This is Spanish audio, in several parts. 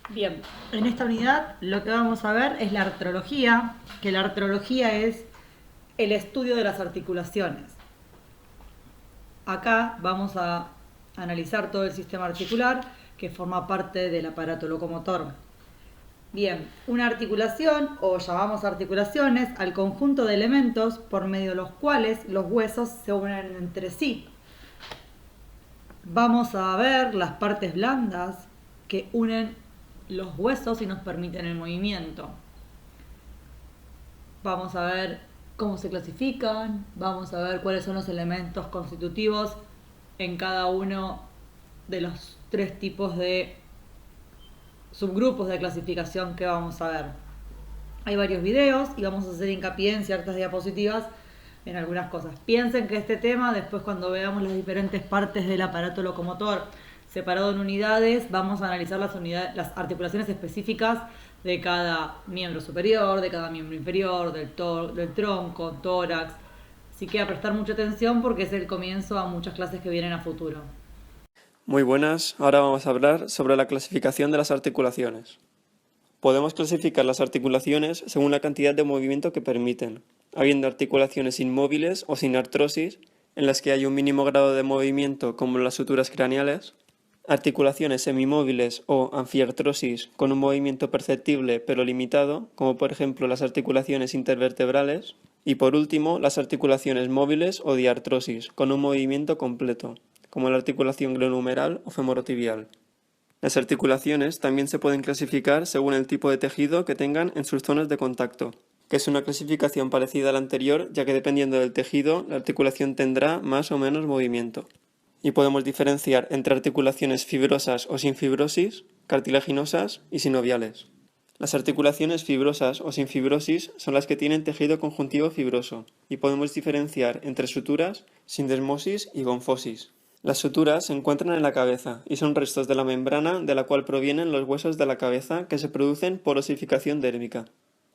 Bien, en esta unidad lo que vamos a ver es la artrología, que la artrología es el estudio de las articulaciones. Acá vamos a analizar todo el sistema articular que forma parte del aparato locomotor. Bien, una articulación, o llamamos articulaciones, al conjunto de elementos por medio de los cuales los huesos se unen entre sí. Vamos a ver las partes blandas que unen los huesos y nos permiten el movimiento. Vamos a ver cómo se clasifican, vamos a ver cuáles son los elementos constitutivos en cada uno de los 3 tipos de subgrupos de clasificación que vamos a ver. Hay varios videos y vamos a hacer hincapié en ciertas diapositivas en algunas cosas. Piensen que este tema, después cuando veamos las diferentes partes del aparato locomotor separado en unidades, vamos a analizar las articulaciones específicas de cada miembro superior, de cada miembro inferior, del tronco, tórax. Así que a prestar mucha atención porque es el comienzo a muchas clases que vienen a futuro. Muy buenas, ahora vamos a hablar sobre la clasificación de las articulaciones. Podemos clasificar las articulaciones según la cantidad de movimiento que permiten, habiendo articulaciones inmóviles o sin artrosis, en las que hay un mínimo grado de movimiento como las suturas craneales, articulaciones semimóviles o anfiartrosis con un movimiento perceptible pero limitado, como por ejemplo las articulaciones intervertebrales, y por último las articulaciones móviles o diartrosis con un movimiento completo, como la articulación glenohumeral o femorotibial. Las articulaciones también se pueden clasificar según el tipo de tejido que tengan en sus zonas de contacto, que es una clasificación parecida a la anterior, ya que dependiendo del tejido, la articulación tendrá más o menos movimiento. Y podemos diferenciar entre articulaciones fibrosas o sin fibrosis, cartilaginosas y sinoviales. Las articulaciones fibrosas o sin fibrosis son las que tienen tejido conjuntivo fibroso, y podemos diferenciar entre suturas, sindesmosis y gonfosis. Las suturas se encuentran en la cabeza y son restos de la membrana de la cual provienen los huesos de la cabeza que se producen por osificación dérmica.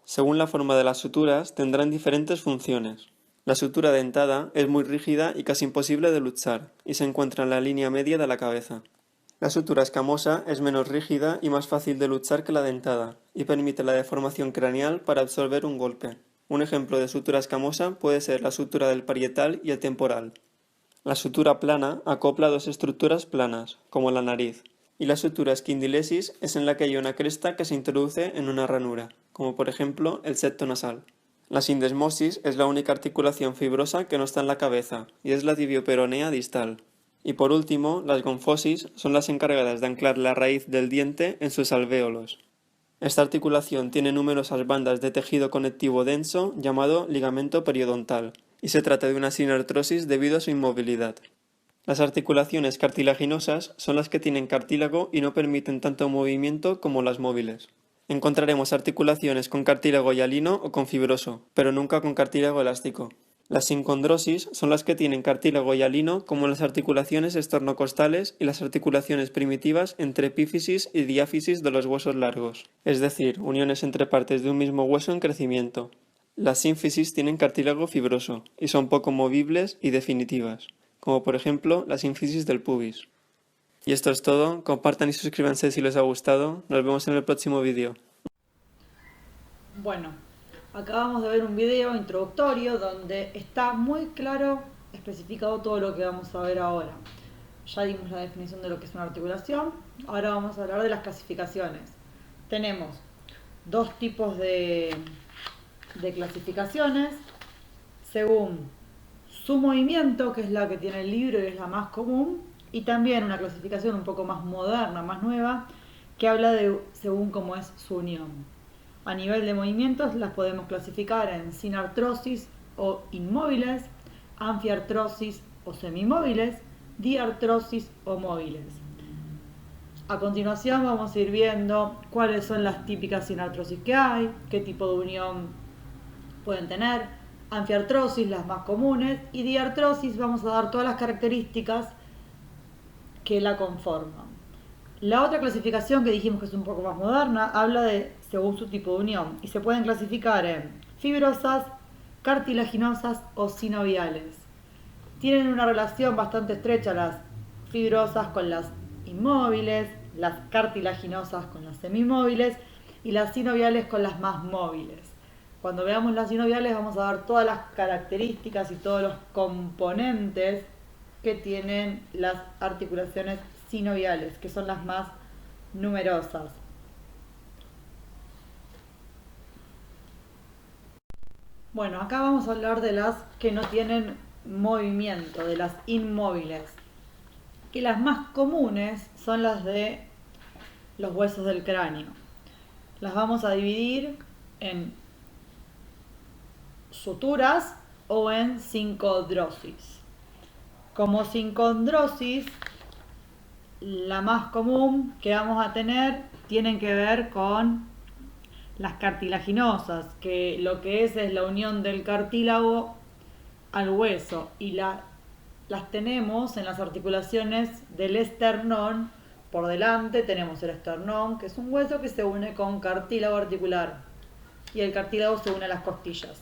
Según la forma de las suturas, tendrán diferentes funciones. La sutura dentada es muy rígida y casi imposible de luxar, y se encuentra en la línea media de la cabeza. La sutura escamosa es menos rígida y más fácil de luxar que la dentada, y permite la deformación craneal para absorber un golpe. Un ejemplo de sutura escamosa puede ser la sutura del parietal y el temporal. La sutura plana acopla dos estructuras planas, como la nariz, y la sutura esquindilesis es en la que hay una cresta que se introduce en una ranura, como por ejemplo el septo nasal. La sindesmosis es la única articulación fibrosa que no está en la cabeza, y es la tibioperonea distal. Y por último, las gonfosis son las encargadas de anclar la raíz del diente en sus alvéolos. Esta articulación tiene numerosas bandas de tejido conectivo denso llamado ligamento periodontal, y se trata de una sinartrosis debido a su inmovilidad. Las articulaciones cartilaginosas son las que tienen cartílago y no permiten tanto movimiento como las móviles. Encontraremos articulaciones con cartílago hialino o con fibroso, pero nunca con cartílago elástico. Las sincondrosis son las que tienen cartílago hialino, como las articulaciones esternocostales y las articulaciones primitivas entre epífisis y diáfisis de los huesos largos, es decir, uniones entre partes de un mismo hueso en crecimiento. Las sínfisis tienen cartílago fibroso y son poco movibles y definitivas, como por ejemplo la sínfisis del pubis. Y esto es todo, compartan y suscríbanse si les ha gustado, nos vemos en el próximo vídeo. Bueno, acabamos de ver un video introductorio donde está muy claro especificado todo lo que vamos a ver ahora. Ya dimos la definición de lo que es una articulación, ahora vamos a hablar de las clasificaciones. Tenemos 2 tipos de clasificaciones según su movimiento, que es la que tiene el libro y es la más común, y también una clasificación un poco más moderna, más nueva, que habla de según cómo es su unión. A nivel de movimientos las podemos clasificar en sinartrosis o inmóviles, anfiartrosis o semimóviles, diartrosis o móviles. A continuación vamos a ir viendo cuáles son las típicas sinartrosis que hay, qué tipo de unión pueden tener, anfiartrosis, las más comunes, y diartrosis vamos a dar todas las características que la conforman. La otra clasificación que dijimos que es un poco más moderna habla de según su tipo de unión y se pueden clasificar en fibrosas, cartilaginosas o sinoviales. Tienen una relación bastante estrecha las fibrosas con las inmóviles, las cartilaginosas con las semimóviles y las sinoviales con las más móviles. Cuando veamos las sinoviales vamos a ver todas las características y todos los componentes que tienen las articulaciones sinoviales, que son las más numerosas. Bueno, acá vamos a hablar de las que no tienen movimiento, de las inmóviles, que las más comunes son las de los huesos del cráneo. Las vamos a dividir en suturas o en sincondrosis. Como sincondrosis, la más común que vamos a tener tienen que ver con las cartilaginosas, que lo que es la unión del cartílago al hueso, y las tenemos en las articulaciones del esternón. Por delante tenemos el esternón, que es un hueso que se une con cartílago articular, y el cartílago se une a las costillas.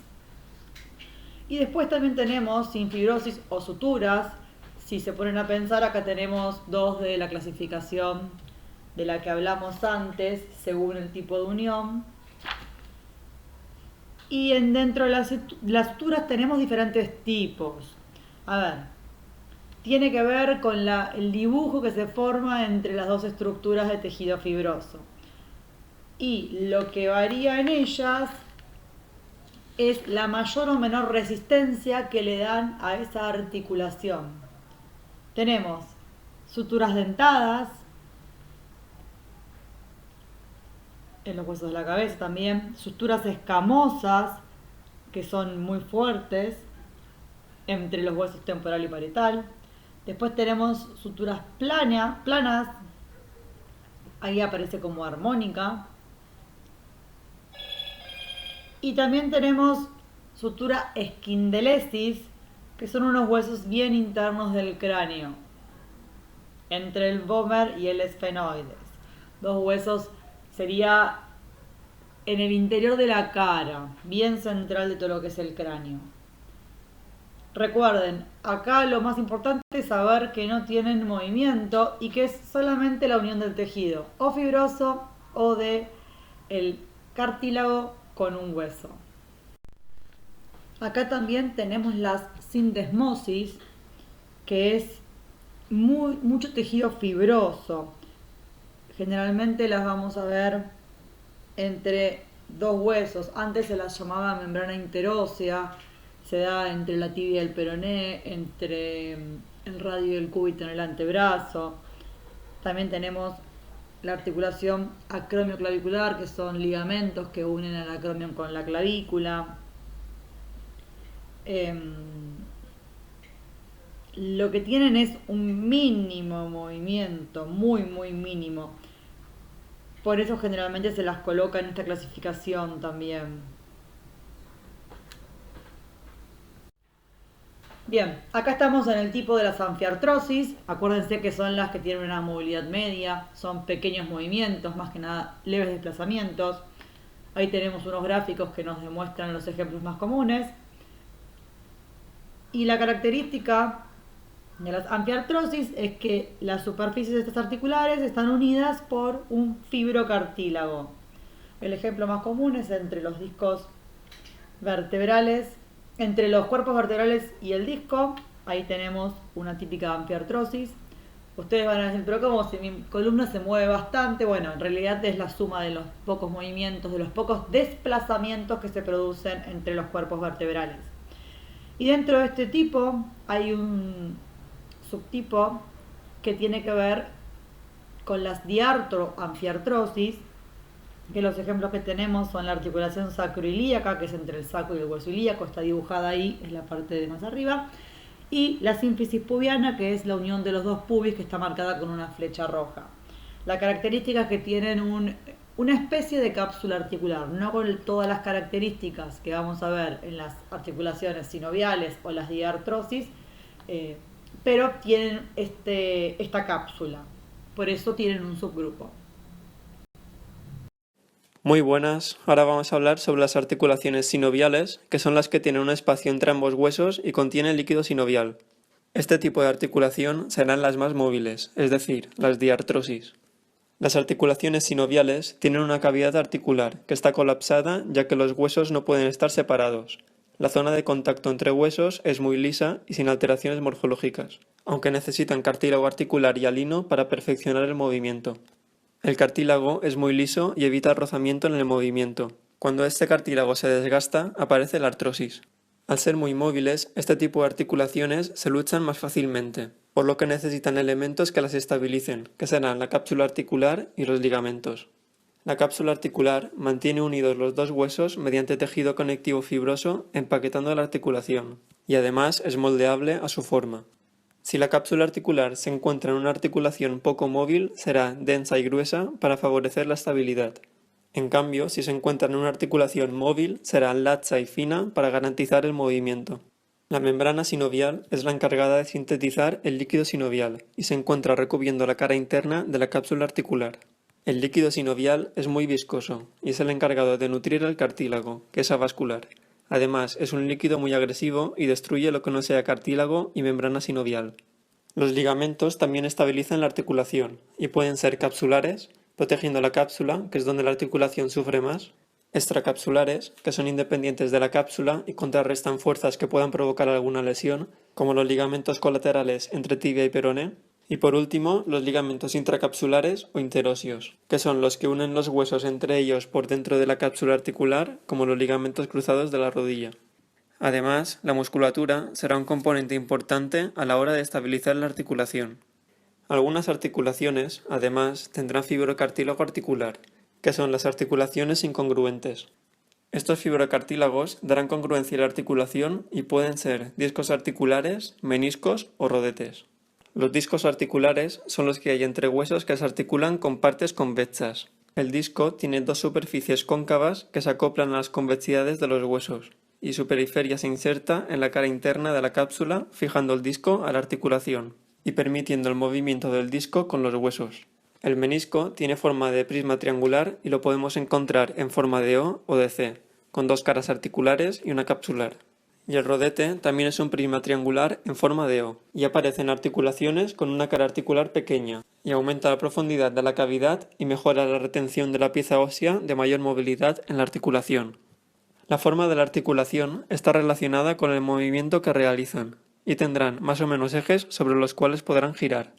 Y después también tenemos sinfibrosis o suturas. Si se ponen a pensar, acá tenemos dos de la clasificación de la que hablamos antes, según el tipo de unión. Y dentro de las suturas tenemos diferentes tipos. A ver, tiene que ver con el dibujo que se forma entre las dos estructuras de tejido fibroso. Y lo que varía en ellas es la mayor o menor resistencia que le dan a esa articulación. Tenemos suturas dentadas, en los huesos de la cabeza también, suturas escamosas, que son muy fuertes, entre los huesos temporal y parietal. Después tenemos suturas planas, ahí aparece como armónica. Y también tenemos sutura esquindelesis, que son unos huesos bien internos del cráneo, entre el vomer y el esfenoides. Dos huesos sería en el interior de la cara, bien central de todo lo que es el cráneo. Recuerden, acá lo más importante es saber que no tienen movimiento y que es solamente la unión del tejido, o fibroso o de el cartílago con un hueso. Acá también tenemos las sindesmosis, que es mucho tejido fibroso. Generalmente las vamos a ver entre dos huesos. Antes se las llamaba membrana interósea, se da entre la tibia y el peroné, entre el radio y el cúbito en el antebrazo. También tenemos la articulación acromioclavicular, que son ligamentos que unen al acromion con la clavícula. Lo que tienen es un mínimo movimiento, muy mínimo. Por eso generalmente se las coloca en esta clasificación también. Bien, acá estamos en el tipo de las anfiartrosis. Acuérdense que son las que tienen una movilidad media, son pequeños movimientos, más que nada leves desplazamientos. Ahí tenemos unos gráficos que nos demuestran los ejemplos más comunes. Y la característica de las anfiartrosis es que las superficies de estas articulares están unidas por un fibrocartílago. El ejemplo más común es entre los discos vertebrales, entre los cuerpos vertebrales y el disco. Ahí tenemos una típica anfiartrosis. Ustedes van a decir, pero como si mi columna se mueve bastante. Bueno, en realidad es la suma de los pocos movimientos, de los pocos desplazamientos que se producen entre los cuerpos vertebrales. Y dentro de este tipo hay un subtipo que tiene que ver con las diartroanfiartrosis, que los ejemplos que tenemos son la articulación sacroilíaca, que es entre el sacro y el hueso ilíaco, está dibujada ahí, es la parte de más arriba, y la sínfisis pubiana, que es la unión de los dos pubis, que está marcada con una flecha roja. La característica es que tienen una especie de cápsula articular, no con todas las características que vamos a ver en las articulaciones sinoviales o las diartrosis, pero tienen esta cápsula, por eso tienen un subgrupo. Muy buenas, ahora vamos a hablar sobre las articulaciones sinoviales, que son las que tienen un espacio entre ambos huesos y contienen líquido sinovial. Este tipo de articulación serán las más móviles, es decir, las diartrosis. Las articulaciones sinoviales tienen una cavidad articular que está colapsada ya que los huesos no pueden estar separados. La zona de contacto entre huesos es muy lisa y sin alteraciones morfológicas, aunque necesitan cartílago articular y alino para perfeccionar el movimiento. El cartílago es muy liso y evita el rozamiento en el movimiento. Cuando este cartílago se desgasta, aparece la artrosis. Al ser muy móviles, este tipo de articulaciones se luchan más fácilmente, por lo que necesitan elementos que las estabilicen, que serán la cápsula articular y los ligamentos. La cápsula articular mantiene unidos los dos huesos mediante tejido conectivo fibroso empaquetando la articulación, y además es moldeable a su forma. Si la cápsula articular se encuentra en una articulación poco móvil, será densa y gruesa para favorecer la estabilidad. En cambio, si se encuentra en una articulación móvil, será laxa y fina para garantizar el movimiento. La membrana sinovial es la encargada de sintetizar el líquido sinovial y se encuentra recubriendo la cara interna de la cápsula articular. El líquido sinovial es muy viscoso y es el encargado de nutrir el cartílago, que es avascular. Además, es un líquido muy agresivo y destruye lo que no sea cartílago y membrana sinovial. Los ligamentos también estabilizan la articulación y pueden ser capsulares, protegiendo la cápsula, que es donde la articulación sufre más, extracapsulares, que son independientes de la cápsula y contrarrestan fuerzas que puedan provocar alguna lesión, como los ligamentos colaterales entre tibia y peroné, y por último, los ligamentos intracapsulares o interóseos, que son los que unen los huesos entre ellos por dentro de la cápsula articular, como los ligamentos cruzados de la rodilla. Además, la musculatura será un componente importante a la hora de estabilizar la articulación. Algunas articulaciones, además, tendrán fibrocartílago articular, que son las articulaciones incongruentes. Estos fibrocartílagos darán congruencia a la articulación y pueden ser discos articulares, meniscos o rodetes. Los discos articulares son los que hay entre huesos que se articulan con partes convexas. El disco tiene dos superficies cóncavas que se acoplan a las convexidades de los huesos, y su periferia se inserta en la cara interna de la cápsula, fijando el disco a la articulación y permitiendo el movimiento del disco con los huesos. El menisco tiene forma de prisma triangular y lo podemos encontrar en forma de O o de C, con dos caras articulares y una capsular. Y el rodete también es un prisma triangular en forma de O, y aparece en articulaciones con una cara articular pequeña, y aumenta la profundidad de la cavidad y mejora la retención de la pieza ósea de mayor movilidad en la articulación. La forma de la articulación está relacionada con el movimiento que realizan, y tendrán más o menos ejes sobre los cuales podrán girar.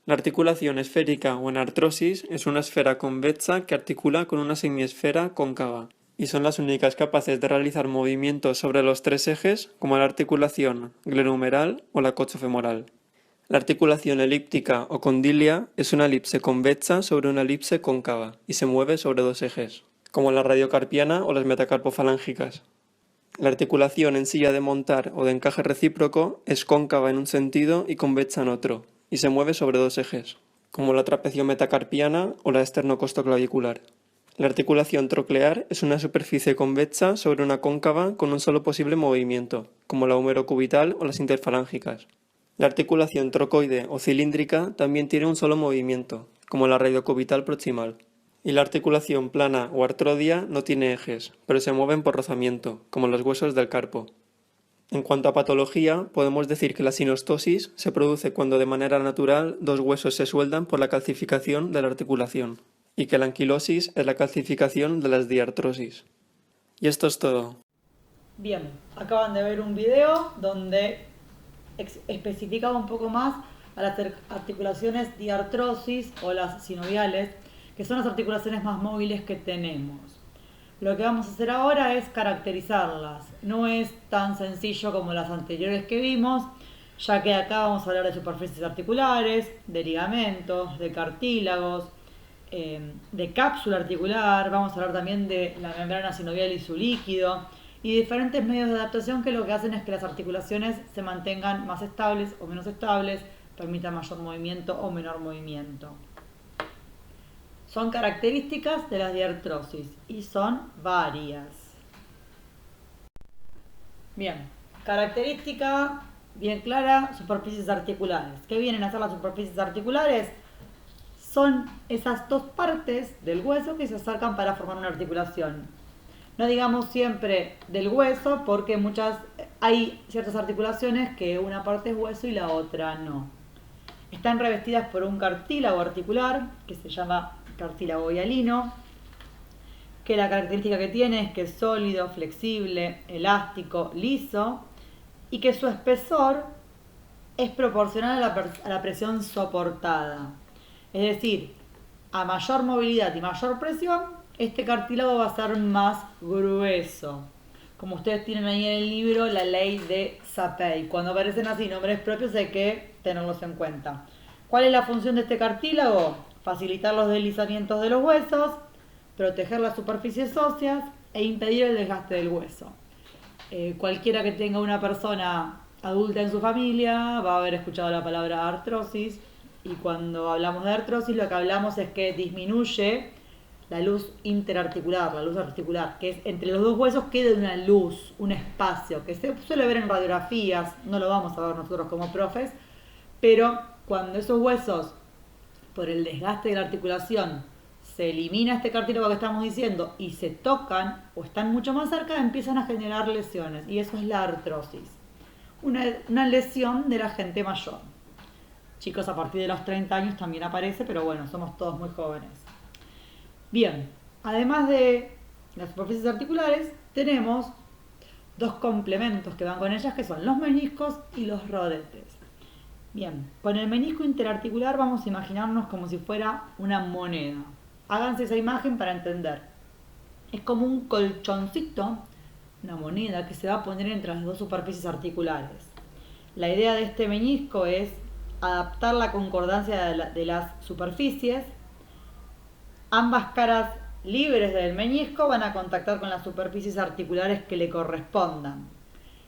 La articulación esférica o en artrosis es una esfera convexa que articula con una semiesfera cóncava, y son las únicas capaces de realizar movimientos sobre los tres ejes, como la articulación glenohumeral o la coxofemoral. La articulación elíptica o condilia es una elipse convexa sobre una elipse cóncava y se mueve sobre dos ejes, como la radiocarpiana o las metacarpofalángicas. La articulación en silla de montar o de encaje recíproco es cóncava en un sentido y convexa en otro, y se mueve sobre dos ejes, como la trapecio-metacarpiana o la esternocostoclavicular. La articulación troclear es una superficie convexa sobre una cóncava con un solo posible movimiento, como la humerocubital o las interfalángicas. La articulación trocoide o cilíndrica también tiene un solo movimiento, como la radiocubital proximal. Y la articulación plana o artrodia no tiene ejes, pero se mueven por rozamiento, como los huesos del carpo. En cuanto a patología, podemos decir que la sinostosis se produce cuando de manera natural dos huesos se sueldan por la calcificación de la articulación, y que la anquilosis es la calcificación de las diartrosis. Y esto es todo. Bien, acaban de ver un video donde especificaba un poco más a las articulaciones diartrosis o las sinoviales, que son las articulaciones más móviles que tenemos. Lo que vamos a hacer ahora es caracterizarlas. No es tan sencillo como las anteriores que vimos, ya que acá vamos a hablar de superficies articulares, de ligamentos, de cartílagos, de cápsula articular, vamos a hablar también de la membrana sinovial y su líquido, y diferentes medios de adaptación que lo que hacen es que las articulaciones se mantengan más estables o menos estables, permitan mayor movimiento o menor movimiento. Son características de las diartrosis y son varias. Bien, característica bien clara, superficies articulares. ¿Qué vienen a ser las superficies articulares? Son esas dos partes del hueso que se acercan para formar una articulación. No digamos siempre del hueso porque hay ciertas articulaciones que una parte es hueso y la otra no. Están revestidas por un cartílago articular que se llama cartílago hialino, que la característica que tiene es que es sólido, flexible, elástico, liso y que su espesor es proporcional a la presión soportada. Es decir, a mayor movilidad y mayor presión, este cartílago va a ser más grueso. Como ustedes tienen ahí en el libro, la ley de Sapei. Cuando aparecen así nombres propios hay que tenerlos en cuenta. ¿Cuál es la función de este cartílago? Facilitar los deslizamientos de los huesos, proteger las superficies óseas e impedir el desgaste del hueso. Cualquiera que tenga una persona adulta en su familia va a haber escuchado la palabra artrosis, y cuando hablamos de artrosis lo que hablamos es que disminuye la luz interarticular, la luz articular, que es entre los dos huesos queda una luz, un espacio, que se suele ver en radiografías, no lo vamos a ver nosotros como profes, pero cuando esos huesos, por el desgaste de la articulación, se elimina este cartílago que estamos diciendo y se tocan o están mucho más cerca, empiezan a generar lesiones, y eso es la artrosis. Una lesión de la gente mayor. Chicos, a partir de los 30 años también aparece, pero bueno, somos todos muy jóvenes. Bien, además de las superficies articulares, tenemos dos complementos que van con ellas, que son los meniscos y los rodetes. Bien, con el menisco interarticular vamos a imaginarnos como si fuera una moneda. Háganse esa imagen para entender. Es como un colchoncito, una moneda que se va a poner entre las dos superficies articulares. La idea de este menisco es adaptar la concordancia de las superficies. Ambas caras libres del menisco van a contactar con las superficies articulares que le correspondan.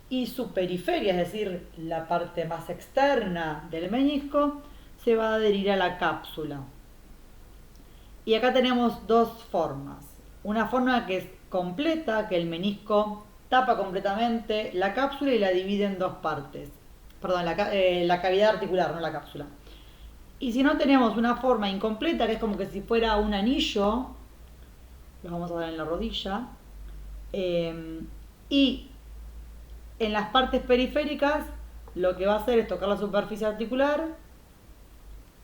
Y su periferia, es decir, la parte más externa del menisco, se va a adherir a la cápsula. Y acá tenemos dos formas. Una forma que es completa, que el menisco tapa completamente la cápsula y la divide en dos partes. Perdón, la cavidad articular, no la cápsula. Y si no, tenemos una forma incompleta, que es como que si fuera un anillo, lo vamos a ver en la rodilla, y en las partes periféricas lo que va a hacer es tocar la superficie articular,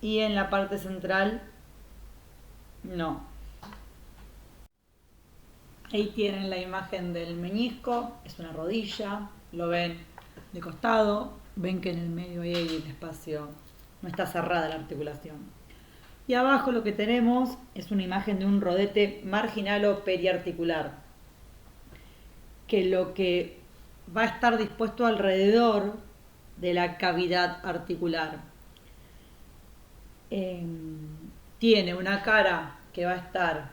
y en la parte central no. Ahí tienen la imagen del menisco, es una rodilla, lo ven de costado, ven que en el medio ahí hay el espacio, no está cerrada la articulación. Y abajo lo que tenemos es una imagen de un rodete marginal o periarticular, que lo que va a estar dispuesto alrededor de la cavidad articular. Tiene una cara que va a estar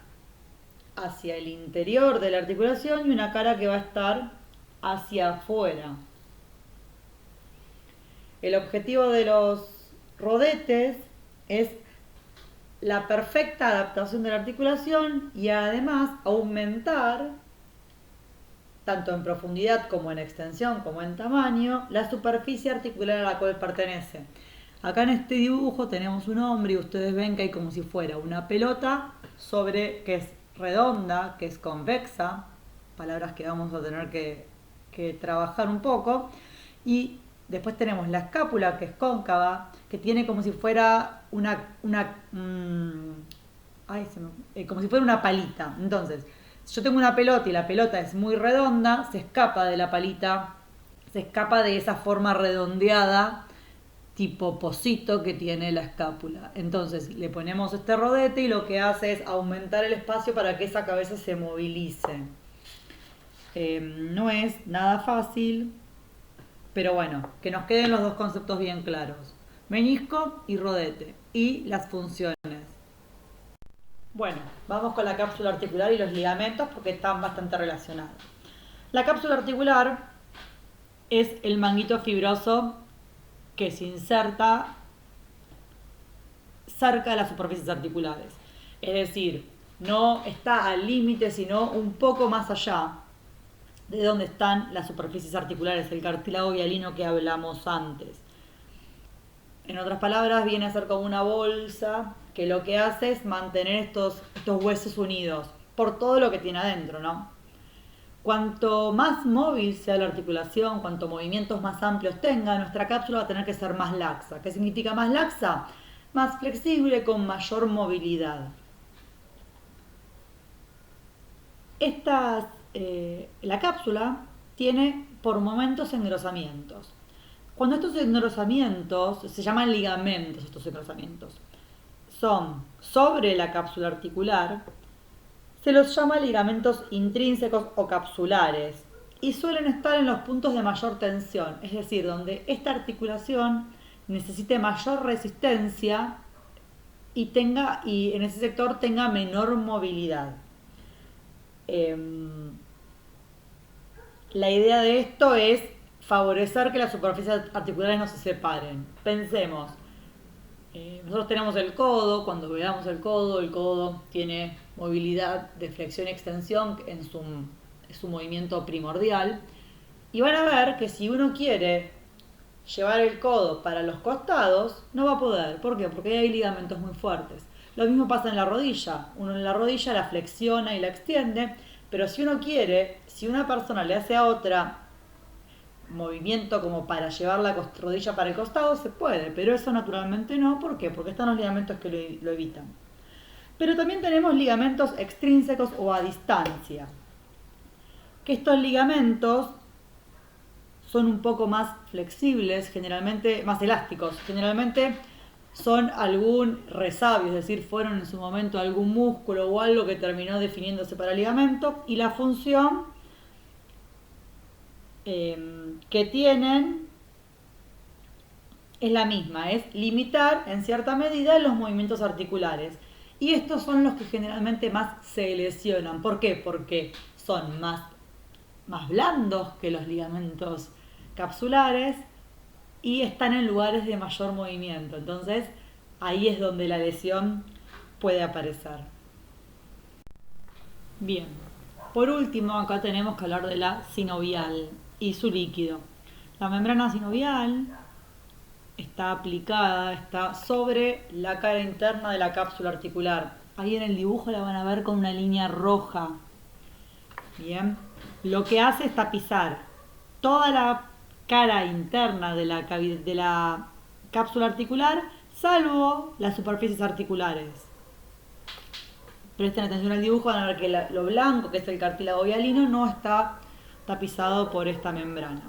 hacia el interior de la articulación y una cara que va a estar hacia afuera. El objetivo de los rodetes es la perfecta adaptación de la articulación y además aumentar, tanto en profundidad como en extensión como en tamaño, la superficie articular a la cual pertenece. Acá en este dibujo tenemos un hombre y ustedes ven que hay como si fuera una pelota que es redonda, que es convexa, palabras que vamos a tener que trabajar un poco, y después tenemos la escápula, que es cóncava, que tiene como si fuera como si fuera una palita. Entonces, si yo tengo una pelota y la pelota es muy redonda, se escapa de la palita, se escapa de esa forma redondeada tipo pocito que tiene la escápula. Entonces le ponemos este rodete y lo que hace es aumentar el espacio para que esa cabeza se movilice. No es nada fácil, pero bueno, que nos queden los dos conceptos bien claros: menisco y rodete, y las funciones. Bueno, vamos con la cápsula articular y los ligamentos porque están bastante relacionados. La cápsula articular es el manguito fibroso que se inserta cerca de las superficies articulares. Es decir, no está al límite, sino un poco más allá de donde están las superficies articulares, el cartílago hialino que hablamos antes. En otras palabras, viene a ser como una bolsa que lo que hace es mantener estos huesos unidos por todo lo que tiene adentro, ¿no? Cuanto más móvil sea la articulación, cuanto movimientos más amplios tenga, nuestra cápsula va a tener que ser más laxa. ¿Qué significa más laxa? Más flexible, con mayor movilidad. La cápsula tiene por momentos engrosamientos. Cuando estos engrosamientos, se llaman ligamentos estos engrosamientos, son sobre la cápsula articular, se los llama ligamentos intrínsecos o capsulares y suelen estar en los puntos de mayor tensión, es decir, donde esta articulación necesite mayor resistencia y en ese sector tenga menor movilidad. La idea de esto es favorecer que las superficies articulares no se separen. Pensemos, nosotros tenemos el codo, cuando veamos el codo tiene movilidad de flexión y extensión en su movimiento primordial. Y van a ver que si uno quiere llevar el codo para los costados, no va a poder. ¿Por qué? Porque hay ligamentos muy fuertes. Lo mismo pasa en la rodilla. Uno en la rodilla la flexiona y la extiende, pero si uno quiere, si una persona le hace a otra movimiento como para llevar la rodilla para el costado, se puede, pero eso naturalmente no. ¿Por qué? Porque están los ligamentos que lo evitan. Pero también tenemos ligamentos extrínsecos o a distancia, que estos ligamentos son un poco más flexibles, generalmente más elásticos, generalmente son algún resabio, es decir, fueron en su momento algún músculo o algo que terminó definiéndose para el ligamento, y la función que tienen es la misma, es limitar en cierta medida los movimientos articulares. Y estos son los que generalmente más se lesionan. ¿Por qué? Porque son más blandos que los ligamentos capsulares y están en lugares de mayor movimiento. Entonces, ahí es donde la lesión puede aparecer. Bien, por último, acá tenemos que hablar de la sinovial y su líquido. La membrana sinovial está aplicada, está sobre la cara interna de la cápsula articular. Ahí en el dibujo la van a ver con una línea roja. Bien, lo que hace es tapizar toda la cara interna de la cápsula articular, salvo las superficies articulares. Presten atención al dibujo, van a ver que lo blanco, que es el cartílago hialino, no está tapizado por esta membrana.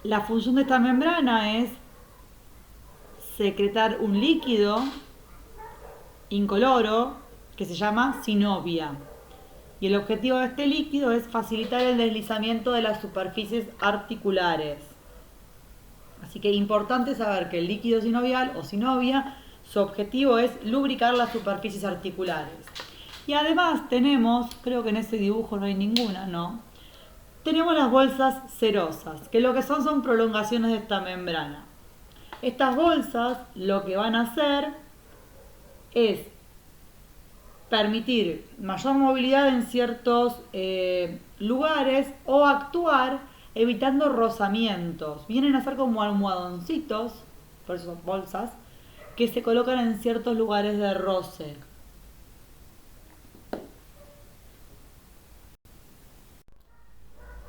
La función de esta membrana es secretar un líquido incoloro que se llama sinovia. Y el objetivo de este líquido es facilitar el deslizamiento de las superficies articulares. Así que es importante saber que el líquido sinovial o sinovia, su objetivo es lubricar las superficies articulares. Y además tenemos, creo que en ese dibujo no hay ninguna, ¿no? Tenemos las bolsas serosas, que lo que son prolongaciones de esta membrana. Estas bolsas lo que van a hacer es permitir mayor movilidad en ciertos lugares o actuar evitando rozamientos. Vienen a ser como almohadoncitos, por eso son bolsas, que se colocan en ciertos lugares de roce.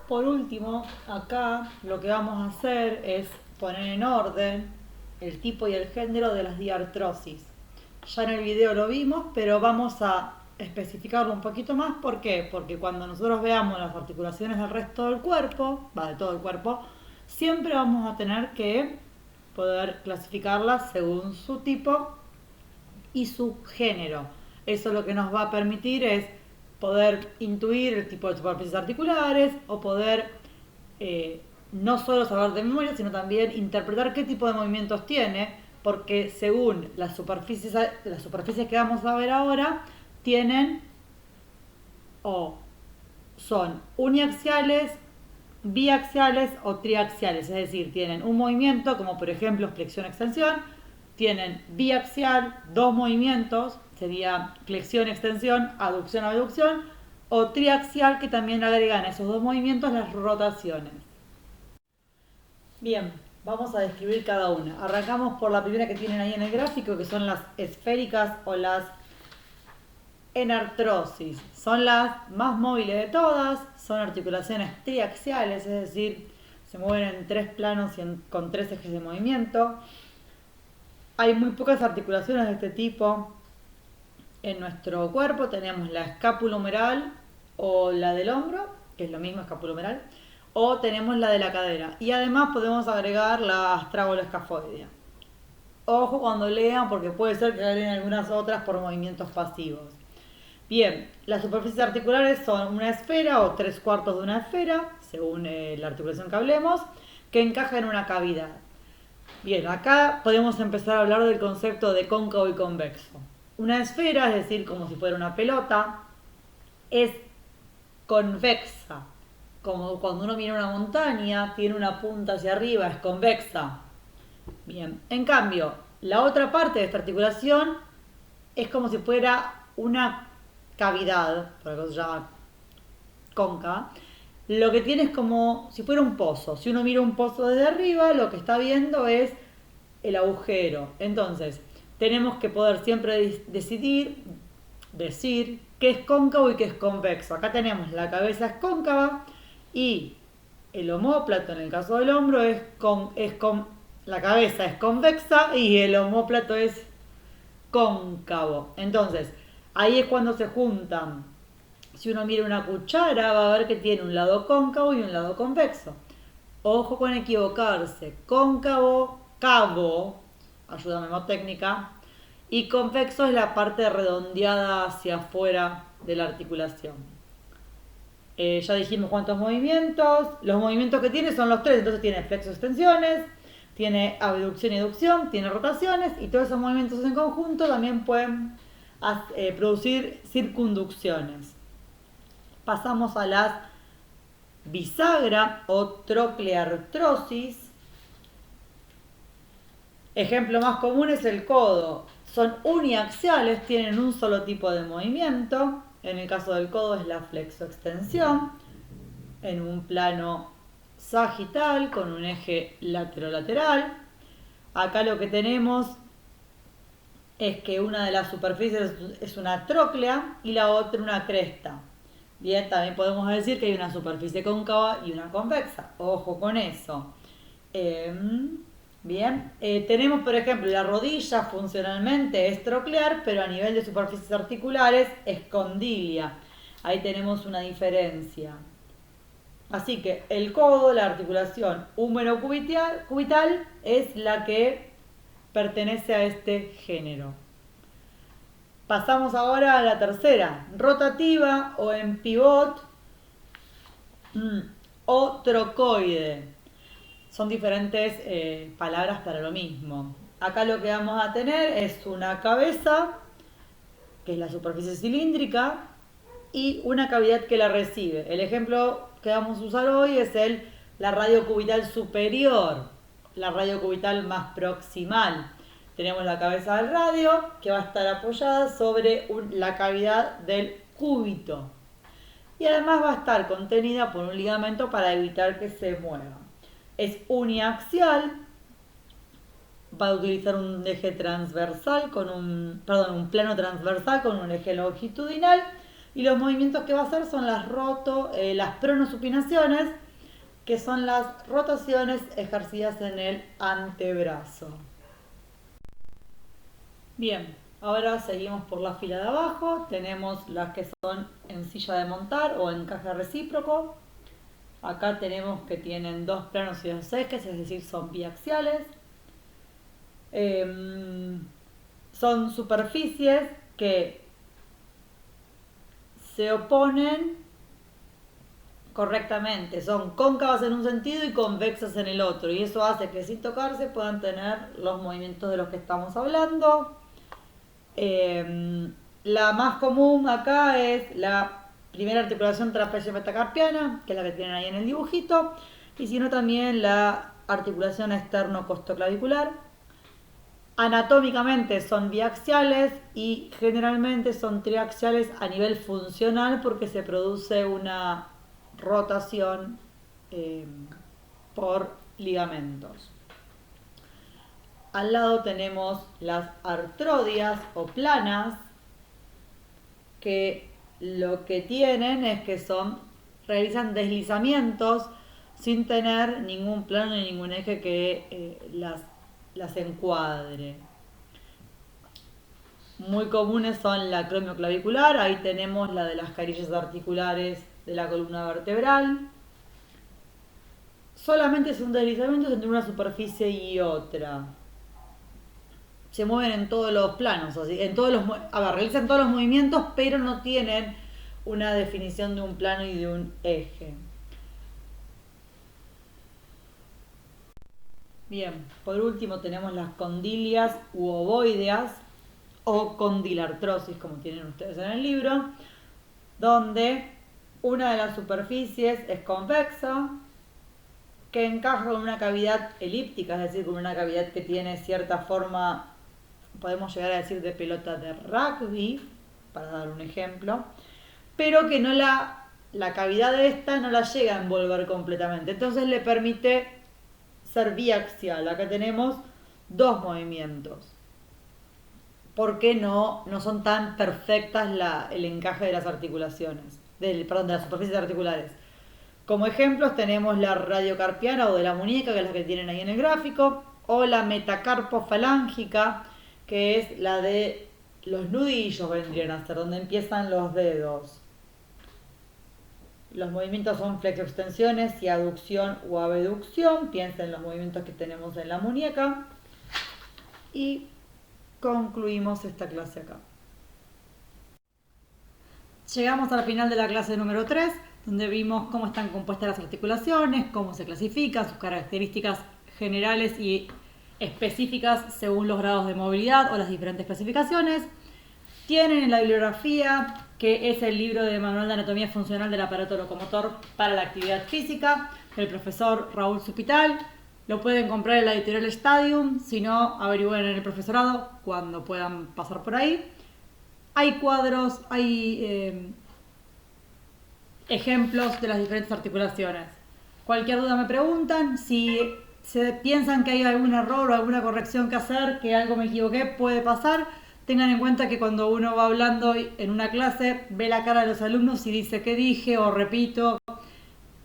Por último, acá lo que vamos a hacer es poner en orden el tipo y el género de las diartrosis. Ya en el video lo vimos, pero vamos a especificarlo un poquito más. ¿Por qué? Porque cuando nosotros veamos las articulaciones del resto del cuerpo, de todo el cuerpo, siempre vamos a tener que poder clasificarlas según su tipo y su género. Eso lo que nos va a permitir es poder intuir el tipo de superficies articulares o poder no solo saber de memoria, sino también interpretar qué tipo de movimientos tiene, porque según las superficies que vamos a ver ahora, tienen o son uniaxiales, biaxiales o triaxiales, es decir, tienen un movimiento como por ejemplo flexión-extensión, tienen biaxial, dos movimientos, sería flexión-extensión, aducción-abducción, o triaxial, que también agregan a esos dos movimientos las rotaciones. Bien, vamos a describir cada una. Arrancamos por la primera que tienen ahí en el gráfico, que son las esféricas o las enartrosis. Son las más móviles de todas, son articulaciones triaxiales, es decir, se mueven en tres planos y con tres ejes de movimiento. Hay muy pocas articulaciones de este tipo en nuestro cuerpo. Tenemos la escápula humeral, o la del hombro, que es lo mismo, escapulohumeral, o tenemos la de la cadera. Y además podemos agregar la astragonoescafoidea. Ojo cuando lean porque puede ser que agreguen algunas otras por movimientos pasivos. Bien, las superficies articulares son una esfera o 3/4 de una esfera, según la articulación que hablemos, que encaja en una cavidad. Bien, acá podemos empezar a hablar del concepto de cóncavo y convexo. Una esfera, es decir, como si fuera una pelota, es convexa. Como cuando uno mira una montaña, tiene una punta hacia arriba, es convexa. Bien, en cambio, la otra parte de esta articulación es como si fuera una cavidad, por eso se llama cóncava. Lo que tiene es como si fuera un pozo. Si uno mira un pozo desde arriba, lo que está viendo es el agujero. Entonces, tenemos que poder siempre decir qué es cóncavo y qué es convexo. Acá tenemos la cabeza es cóncava y el omóplato, en el caso del hombro, la cabeza es convexa y el omóplato es cóncavo. Entonces, ahí es cuando se juntan. Si uno mira una cuchara, va a ver que tiene un lado cóncavo y un lado convexo. Ojo con equivocarse. Cóncavo, cabo, ayuda mnemotécnica, y convexo es la parte redondeada hacia afuera de la articulación. Ya dijimos cuántos movimientos. Los movimientos que tiene son los tres. Entonces tiene flexo-extensiones, tiene abducción y aducción, tiene rotaciones, y todos esos movimientos en conjunto también pueden producir circunducciones. Pasamos a las bisagra o trocleartrosis. Ejemplo más común es el codo. Son uniaxiales, tienen un solo tipo de movimiento. En el caso del codo es la flexoextensión en un plano sagital con un eje laterolateral. Acá lo que tenemos es que una de las superficies es una tróclea y la otra una cresta. Bien, también podemos decir que hay una superficie cóncava y una convexa. Ojo con eso. Bien, tenemos por ejemplo la rodilla funcionalmente es troclear, pero a nivel de superficies articulares es condilia. Ahí tenemos una diferencia. Así que el codo, la articulación húmero-cubital, es la que pertenece a este género. Pasamos ahora a la tercera, rotativa o en pivot o trocoide. Son diferentes palabras para lo mismo. Acá lo que vamos a tener es una cabeza, que es la superficie cilíndrica, y una cavidad que la recibe. El ejemplo que vamos a usar hoy es la radio cubital superior, la radio cubital más proximal. Tenemos la cabeza del radio que va a estar apoyada sobre la cavidad del cúbito. Y además va a estar contenida por un ligamento para evitar que se mueva. Es uniaxial, va a utilizar un eje transversal un plano transversal con un eje longitudinal, y los movimientos que va a hacer son las pronosupinaciones, que son las rotaciones ejercidas en el antebrazo. Bien, ahora seguimos por la fila de abajo. Tenemos las que son en silla de montar o encaje recíproco. Acá tenemos que tienen dos planos y dos ejes, es decir, son biaxiales. Son superficies que se oponen correctamente, son cóncavas en un sentido y convexas en el otro, y eso hace que sin tocarse puedan tener los movimientos de los que estamos hablando. La más común acá es la primera articulación trapecio metacarpiana, que es la que tienen ahí en el dibujito, y sino también la articulación externo-costoclavicular. Anatómicamente son biaxiales y generalmente son triaxiales a nivel funcional porque se produce una rotación por ligamentos. Al lado tenemos las artrodias o planas, que lo que tienen es que realizan deslizamientos sin tener ningún plano ni ningún eje que las encuadre. muy comunes son la acromioclavicular, ahí tenemos la de las carillas articulares de la columna vertebral. Solamente son deslizamientos entre una superficie y otra. Se mueven en todos los planos, así, realizan todos los movimientos, pero no tienen una definición de un plano y de un eje. Bien, por último tenemos las condilias u ovoideas o condilartrosis, como tienen ustedes en el libro, donde una de las superficies es convexa, que encaja con una cavidad elíptica, es decir, con una cavidad que tiene cierta forma, podemos llegar a decir, de pelota de rugby, para dar un ejemplo, pero que no la cavidad de esta no la llega a envolver completamente, entonces le permite ser biaxial. Acá tenemos dos movimientos, porque no son tan perfectas el encaje de las articulaciones, de las superficies articulares. Como ejemplos tenemos la radiocarpiana o de la muñeca, que es la que tienen ahí en el gráfico, o la metacarpofalángica, que es la de los nudillos, vendrían a ser, donde empiezan los dedos. Los movimientos son flexoextensiones y aducción o abducción. Piensen en los movimientos que tenemos en la muñeca. Y concluimos esta clase acá. Llegamos al final de la clase número 3, donde vimos cómo están compuestas las articulaciones, cómo se clasifican, sus características generales y específicas según los grados de movilidad o las diferentes clasificaciones. Tienen en la bibliografía, que es el libro de Manual de Anatomía Funcional del Aparato Locomotor para la Actividad Física, del profesor Raúl Supital. Lo pueden comprar en la editorial Stadium, si no, averigüen en el profesorado cuando puedan pasar por ahí. Hay cuadros, hay ejemplos de las diferentes articulaciones. Cualquier duda me preguntan. Si se piensan que hay algún error o alguna corrección que hacer, que algo me equivoqué, puede pasar. Tengan en cuenta que cuando uno va hablando en una clase, ve la cara de los alumnos y dice qué dije o repito,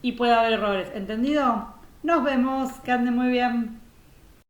y puede haber errores. ¿Entendido? Nos vemos, que anden muy bien.